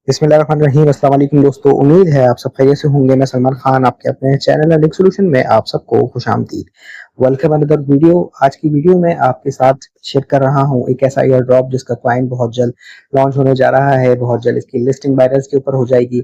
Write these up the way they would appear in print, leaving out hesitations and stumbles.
बिस्मिल्लाहिर्रहमानिर्रहीम। अस्सलाम वालेकुम दोस्तों, उम्मीद है आप सब खैरियत से होंगे। मैं सलमान खान आपके अपने चैनल अर्निंग सॉल्यूशन में आप सबको खुशामदीद। Welcome another video. आज की वीडियो में आपके साथ शेयर कर रहा हूँ एक ऐसा एयर ड्रॉप जिसका कॉइन बहुत जल्द लॉन्च होने जा रहा है। बहुत जल्द इसकी लिस्टिंग बाइनेंस के ऊपर हो जाएगी,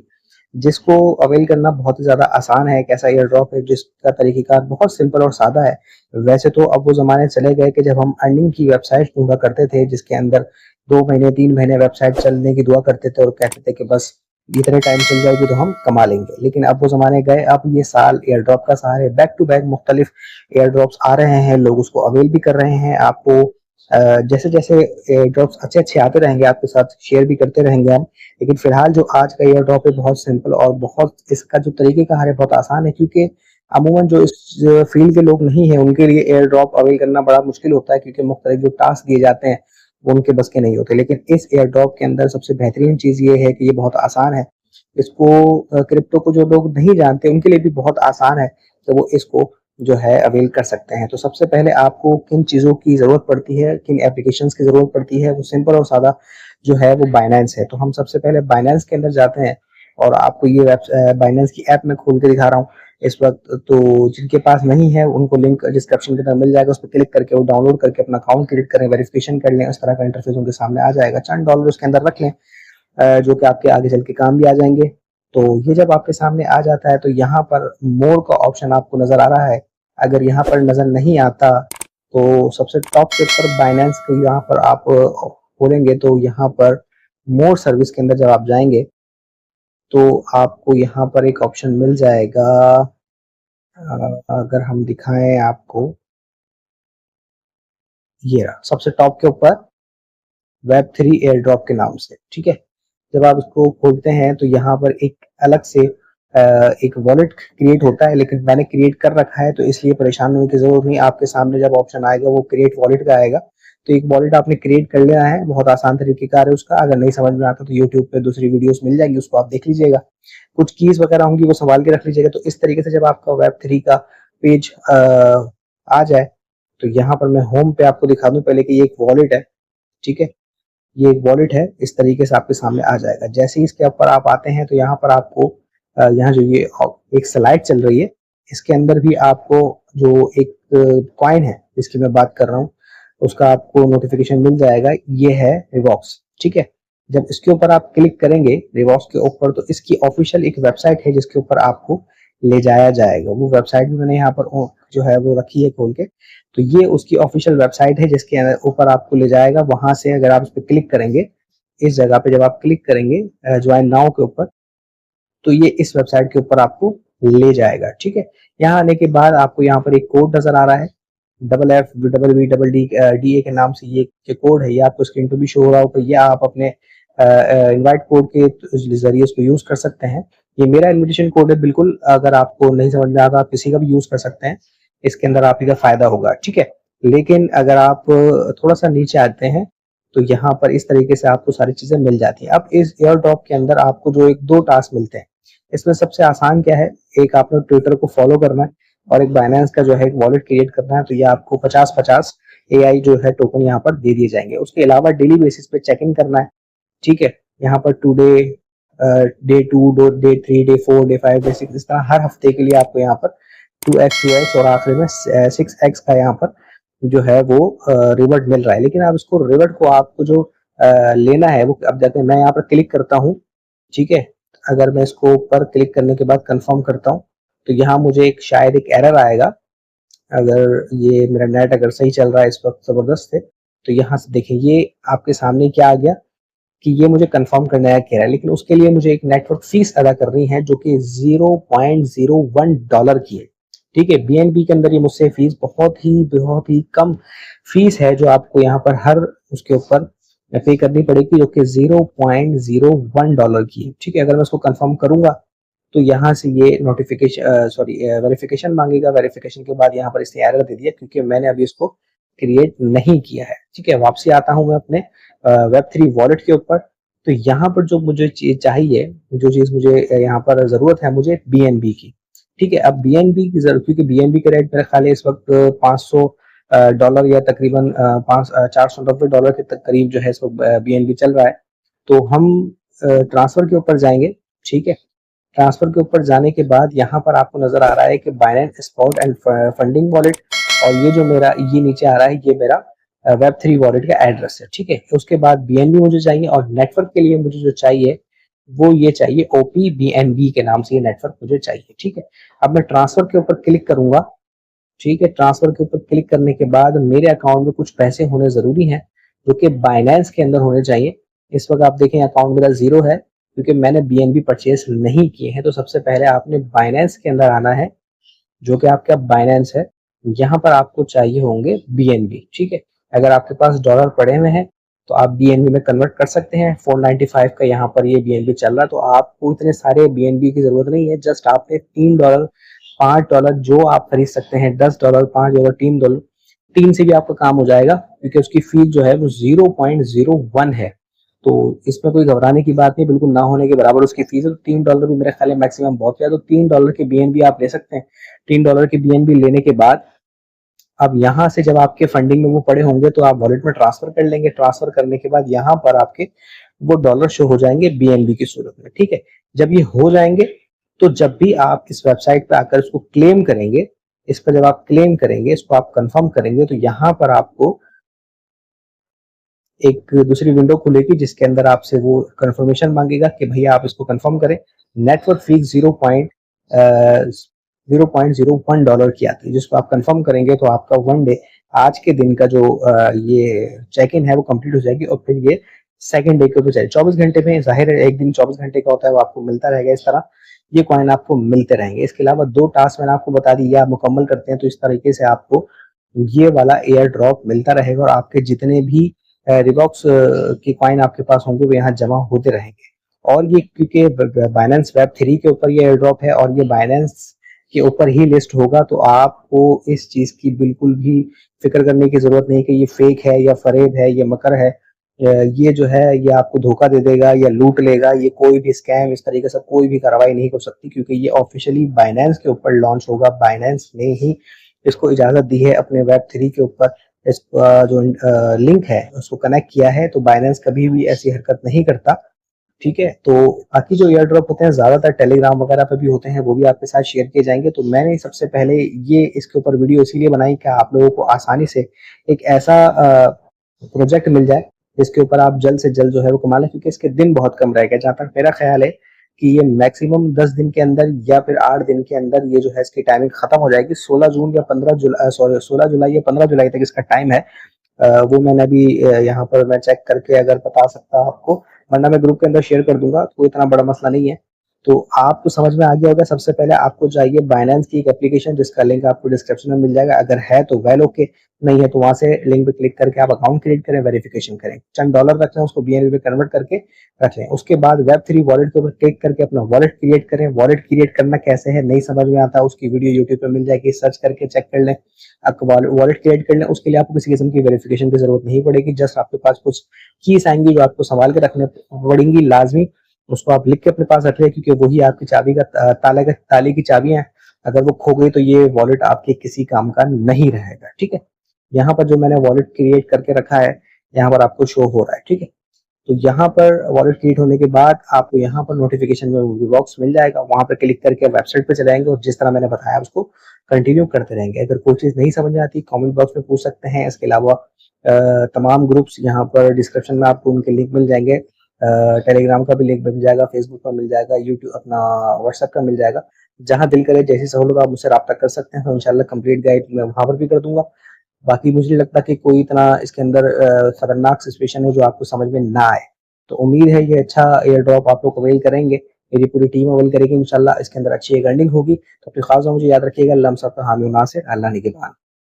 जिसको अवेल करना बहुत ही ज़्यादा आसान है। एक ऐसा एयर ड्रॉप है जिसका तरीक़ेकार बहुत सिंपल और सादा है। वैसे तो अब वो ज़माने चले गए कि जब हम अर्निंग की वेबसाइट ढूँढा करते थे, जिसके अंदर 2 महीने 3 महीने वेबसाइट चलने की दुआ करते थे और कहते थे कि बस इतने टाइम चल जाएगी तो हम कमा लेंगे। लेकिन अब वो ज़माने गए। अब ये साल एयर ड्रॉप का साल है। बैक टू बैक मुख्तलिफ एयर ड्रॉप्स आ रहे हैं, लोग उसको अवेल भी कर रहे हैं। आपको जैसे जैसे एयर ड्रॉप्स अच्छे अच्छे आते रहेंगे आपके साथ शेयर भी करते रहेंगे हम। लेकिन फिलहाल जो आज का एयर ड्रॉप है बहुत सिंपल और बहुत इसका जो तरीक़ेकार है बहुत आसान है, क्योंकि अमूमन जो इस फील्ड के लोग नहीं हैं उनके लिए एयर ड्रॉप अवेल करना बड़ा मुश्किल होता है, क्योंकि मुख्तलिफ जो टास्क दिए जाते हैं वो उनके बस के नहीं होते। लेकिन इस एयर ड्रॉप के अंदर सबसे बेहतरीन चीज़ ये है कि ये बहुत आसान है। इसको क्रिप्टो को जो लोग नहीं जानते उनके लिए भी बहुत आसान है कि वो इसको जो है अवेल कर सकते हैं। तो सबसे पहले आपको किन चीज़ों की ज़रूरत पड़ती है, किन एप्लीकेशंस की ज़रूरत पड़ती है, वो सिंपल और सादा जो है वो बाइनेंस है। तो हम सबसे पहले बाइनेंस के अंदर जाते हैं और आपको ये बाइनेंस की ऐप मैं खोल के दिखा रहा हूँ इस वक्त। तो जिनके पास नहीं है उनको लिंक डिस्क्रिप्शन के अंदर मिल जाएगा, उस पर क्लिक करके वो डाउनलोड करके अपना अकाउंट क्रिएट करें, वेरिफिकेशन कर लें। इस तरह का इंटरफेस उनके सामने आ जाएगा। चंद डॉलर उसके अंदर रख लें जो कि आपके आगे चल के काम भी आ जाएंगे। तो ये जब आपके सामने आ जाता है तो यहाँ पर मोर का ऑप्शन आपको नज़र आ रहा है। अगर यहाँ पर नज़र नहीं आता तो सबसे टॉप के ऊपर बाइनेंस को यहाँ पर आप खोलेंगे तो यहाँ पर मोर सर्विस के अंदर जब आप जाएंगे तो आपको यहाँ पर एक ऑप्शन मिल जाएगा। अगर हम दिखाएं आपको, ये रहा सबसे टॉप के ऊपर Web3 एयर ड्रॉप के नाम से। ठीक है, जब आप इसको खोलते हैं तो यहाँ पर एक अलग से एक वॉलेट क्रिएट होता है, लेकिन मैंने क्रिएट कर रखा है तो इसलिए परेशान होने की जरूरत नहीं। आपके सामने जब ऑप्शन आएगा वो क्रिएट वॉलेट का आएगा, तो एक वॉलेट आपने क्रिएट कर लेना है। बहुत आसान तरीकेकार है उसका। अगर नहीं समझ में आता तो यूट्यूब पे दूसरी वीडियोस मिल जाएगी, उसको आप देख लीजिएगा। कुछ कीज वगैरह होंगी वो संभाल के रख लीजिएगा। तो इस तरीके से जब आपका Web3 का पेज आ जाए तो यहाँ पर मैं होम पे आपको दिखा दूं पहले कि ये एक वॉलेट है। ठीक है, ये एक वॉलेट है, इस तरीके से आपके सामने आ जाएगा। जैसे ही इसके ऊपर आप आते हैं तो यहाँ पर आपको यहाँ जो ये एक स्लाइड चल रही है इसके अंदर भी आपको जो एक कॉइन है जिसकी मैं बात कर रहा हूँ उसका आपको नोटिफिकेशन मिल जाएगा। ये है रिवॉक्स। ठीक है, जब इसके ऊपर आप क्लिक करेंगे रिवॉक्स के ऊपर तो इसकी ऑफिशियल एक वेबसाइट है जिसके ऊपर आपको ले जाया जाएगा। वो वेबसाइट भी मैंने यहाँ पर जो है वो रखी है खोल के। तो ये उसकी ऑफिशियल वेबसाइट है जिसके ऊपर आपको ले जाएगा। वहां से अगर आप इस पर क्लिक करेंगे, इस जगह पे जब आप क्लिक करेंगे ज्वाइन नाउ के ऊपर, तो ये इस वेबसाइट के ऊपर आपको ले जाएगा। ठीक है, यहाँ आने के बाद आपको यहाँ पर एक कोड नजर आ रहा है FFVVDD के नाम से। ये कोड है, ये आपको स्क्रीन पे भी शो हो रहा होगा। ये आप अपने इनवाइट कोड के जरिए इसको यूज कर सकते हैं। ये मेरा इन्विटेशन कोड है। बिल्कुल अगर आपको नहीं समझ में आता आप किसी का भी यूज कर सकते हैं, इसके अंदर आप ही का फायदा होगा। ठीक है, लेकिन अगर आप थोड़ा सा नीचे आते हैं तो यहाँ पर इस तरीके से आपको सारी चीजें मिल जाती हैं। अब इस एयर ड्रॉप के अंदर आपको जो एक दो टास्क मिलते हैं, इसमें सबसे आसान क्या है, एक आपने ट्विटर को फॉलो करना है और एक बाइनेंस का जो है एक वॉलेट क्रिएट करना है। तो ये आपको 50-50 AI जो है टोकन यहाँ पर दे दिए जाएंगे। उसके अलावा डेली बेसिस पे चेक इन करना है। ठीक है, यहाँ पर today, day 2, day 3, day 4, day 5, day 6, इस तरह हर हफ्ते के लिए आपको यहाँ पर 2x और आखिर में 6x का यहाँ पर जो है वो रिवर्ट मिल रहा है। लेकिन आप इसको रिवर्ट को आपको जो लेना है वो अब जाके मैं यहाँ पर क्लिक करता हूँ। ठीक है, अगर मैं इसको ऊपर क्लिक करने के बाद कंफर्म करता हूँ तो यहाँ मुझे एक शायद एक एरर आएगा। अगर ये मेरा नेट अगर सही चल रहा है इस वक्त जबरदस्त है तो यहाँ से देखें ये आपके सामने क्या आ गया कि ये मुझे कंफर्म करना है कह रहा है, लेकिन उसके लिए मुझे एक नेटवर्क फीस अदा करनी है जो कि $0.01 की है। ठीक है, BNB के अंदर ये मुझसे फीस बहुत ही कम फीस है जो आपको यहाँ पर हर उसके ऊपर पे करनी पड़ेगी, जो कि $0.01 की है। ठीक है, अगर मैं उसको कंफर्म करूंगा तो यहाँ से ये नोटिफिकेशन वेरिफिकेशन मांगेगा। वेरिफिकेशन के बाद यहाँ पर इसने एरर दे दिया क्योंकि मैंने अभी इसको क्रिएट नहीं किया है। ठीक है, वापसी आता हूँ मैं अपने Web3 वॉलेट के ऊपर। तो यहाँ पर जो मुझे चीज चाहिए, जो चीज मुझे यहाँ पर जरूरत है, मुझे BNB की। ठीक है, अब BNB की जरूरत, क्योंकि BNB का रेट मेरा ख्याल है इस वक्त $500 या तकरीबन $490 के करीब जो है इस वक्त BNB चल रहा है। तो हम ट्रांसफर के ऊपर जाएंगे, ठीक है। ट्रांसफर के ऊपर जाने के बाद यहाँ पर आपको नजर आ रहा है कि Binance spot and funding wallet, और ये जो मेरा ये नीचे आ रहा है ये मेरा Web3 वॉलेट का एड्रेस है, ठीक है। उसके बाद BNB मुझे चाहिए, और नेटवर्क के लिए मुझे जो चाहिए वो ये चाहिए OPBNB के नाम से ये नेटवर्क मुझे चाहिए, ठीक है। अब मैं ट्रांसफर के ऊपर क्लिक करूंगा, ठीक है। ट्रांसफर के ऊपर क्लिक करने के बाद मेरे अकाउंट में कुछ पैसे होने जरूरी हैं जो कि बाइनेंस के अंदर होने चाहिए। इस वक्त आप देखें अकाउंट मेरा जीरो है क्योंकि मैंने BNB परचेज नहीं किए हैं। तो सबसे पहले आपने बाइनेंस के अंदर आना है, जो कि आपका बाइनेंस है। यहाँ पर आपको चाहिए होंगे BNB, ठीक है। अगर आपके पास डॉलर पड़े हुए हैं तो आप BNB में कन्वर्ट कर सकते हैं। 495 का यहाँ पर ये BNB चल रहा है, तो आपको इतने सारे BNB की जरूरत नहीं है। जस्ट आपने $3, $5 जो आप खरीद सकते हैं, $10, $5, $3, 3 से भी आपका काम हो जाएगा क्योंकि उसकी फीस जो है वो 0.01 है। तो इसमें कोई घबराने की बात नहीं, बिल्कुल ना होने के बराबर उसकी फीस है। तो $3 भी मेरे ख्याल में मैक्सिमम बहुत है, तो $3 के BNB आप ले सकते हैं। $3 की BNB लेने के बाद अब यहाँ से जब आपके फंडिंग में वो पड़े होंगे तो आप वॉलेट में ट्रांसफर कर लेंगे। ट्रांसफर करने के बाद यहाँ पर आपके वो डॉलर शो हो जाएंगे BNB की सूरत में, ठीक है। जब ये हो जाएंगे तो जब भी आप इस वेबसाइट पे आकर इसको क्लेम करेंगे, इस पर जब आप क्लेम करेंगे, इसको आप कंफर्म करेंगे, तो यहाँ पर आपको एक दूसरी विंडो खुलेगी जिसके अंदर आपसे वो कंफर्मेशन मांगेगा कि भैया आप इसको कंफर्म करें। नेटवर्क फीस 0.01 की आती है, जिसको आप कंफर्म करेंगे तो आपका 1 डे आज के दिन का जो ये चेक इन है वो कंप्लीट हो जाएगी, और फिर ये सेकंड डे के ऊपर चाहिए 24 घंटे में। जाहिर है एक दिन 24 घंटे का होता है, वो आपको मिलता रहेगा। इस तरह ये कॉइन आपको मिलते रहेंगे। इसके अलावा 2 टास्क मैंने आपको बता दी, आप मुकम्मल करते हैं तो इस तरीके से आपको ये वाला एयर ड्रॉप मिलता रहेगा, और आपके जितने भी रिबॉक्स के कॉइन आपके पास होंगे वो यहाँ जमा होते रहेंगे। और ये क्योंकि बाइनेंस Web3 के ऊपर ये एयर ड्रॉप है और ये बाइनेंस के ऊपर ही लिस्ट होगा, तो आपको इस चीज की बिल्कुल भी फिक्र करने की जरूरत नहीं कि ये फेक है या फरेब है, ये मकर है, ये जो है ये आपको धोखा दे देगा या लूट लेगा। ये कोई भी स्कैम इस तरीके से कोई भी कार्रवाई नहीं कर सकती, क्योंकि ये ऑफिशियली बाइनेंस के ऊपर लॉन्च होगा। बाइनेंस ने ही इसको इजाजत दी है अपने Web3 के ऊपर। इस जो लिंक है उसको कनेक्ट किया है, तो बाइनेंस कभी भी ऐसी हरकत नहीं करता, ठीक है। तो बाकी जो एयर ड्रॉप होते हैं ज्यादातर टेलीग्राम वगैरह पे भी होते हैं, वो भी आपके साथ शेयर किए जाएंगे। तो मैंने सबसे पहले ये इसके ऊपर वीडियो इसीलिए बनाई कि आप लोगों को आसानी से एक ऐसा प्रोजेक्ट मिल जाए जिसके ऊपर आप जल्द से जल्द जो है वो कमा लें, क्योंकि इसके दिन बहुत कम रहेगा। जहां तक मेरा ख्याल है कि ये मैक्सिमम 10 दिन के अंदर या फिर 8 दिन के अंदर ये जो है इसकी टाइमिंग खत्म हो जाएगी। 16 जून या 15 जुलाई, सॉरी 16 जुलाई या 15 जुलाई तक इसका टाइम है। वो मैंने अभी यहाँ पर मैं चेक करके अगर बता सकता आपको, वरना मैं ग्रुप के अंदर शेयर कर दूंगा, कोई इतना बड़ा मसला नहीं है। तो आपको समझ में आ गया होगा। सबसे पहले आपको चाहिए बाइनेंस की एक एप्लीकेशन जिसका लिंक आपको डिस्क्रिप्शन में मिल जाएगा। अगर है तो वेल ओके, नहीं है तो वहां से लिंक पे क्लिक करके आप अकाउंट क्रिएट करें, वेरिफिकेशन करें, चंद डॉलर रख लें, उसको BNB में कन्वर्ट करके रख लें। उसके बाद Web3 वॉलेट के ऊपर क्लिक करके अपना वॉलेट क्रिएट करें। वॉलेट क्रिएट करना कैसे है नहीं समझ में आता, उसकी वीडियो यूट्यूब पे मिल जाएगी, सर्च करके चेक कर लें, आपको वॉलेट क्रिएट कर लें। उसके लिए आपको किसी किस्म की वेरिफिकेशन की जरूरत नहीं पड़ेगी। जस्ट आपके पास कुछ कीज आएंगी जो आपको संभाल के रखने पड़ेंगी लाजमी, उसको आप लिख के अपने पास रख लें, क्योंकि वही आपकी चाबी का ताले की चाबियां हैं। अगर वो खो गई तो ये वॉलेट आपके किसी काम का नहीं रहेगा, ठीक है। यहाँ पर जो मैंने वॉलेट क्रिएट करके रखा है यहाँ पर आपको शो हो रहा है, ठीक है। तो यहाँ पर वॉलेट क्रिएट होने के बाद आपको यहाँ पर नोटिफिकेशन में बॉक्स मिल जाएगा, वहां पर क्लिक करके वेबसाइट पे चले जाएंगे और जिस तरह मैंने बताया उसको कंटिन्यू करते रहेंगे। अगर कोई चीज नहीं समझ में आती कमेंट बॉक्स में पूछ सकते हैं। इसके अलावा तमाम ग्रुप्स यहाँ पर डिस्क्रिप्शन में आपको उनके लिंक मिल जाएंगे। टेलीग्राम का भी लिंक मिल जाएगा, फेसबुक का मिल जाएगा, यूट्यूब अपना व्हाट्सएप का मिल जाएगा। जहां दिल करे जैसी सहूलत आप मुझसे रब्ता कर सकते हैं, तो इंशाल्लाह कंप्लीट गाइड मैं वहां पर भी कर दूंगा। बाकी मुझे नहीं लगता कि कोई इतना इसके अंदर खतरनाक सिचुएशन है जो आपको समझ में ना आए। तो उम्मीद है ये अच्छा एयर ड्रॉप आप लोग अवेल करेंगे, मेरी पूरी टीम अवेल करेगी इंशाल्लाह। इसके अंदर अच्छी एक अर्निंग होगी। तो अपनी खास मुझे याद रखिएगा। अल्लाह सब हामी नासिर, अल्लाह निगहबान।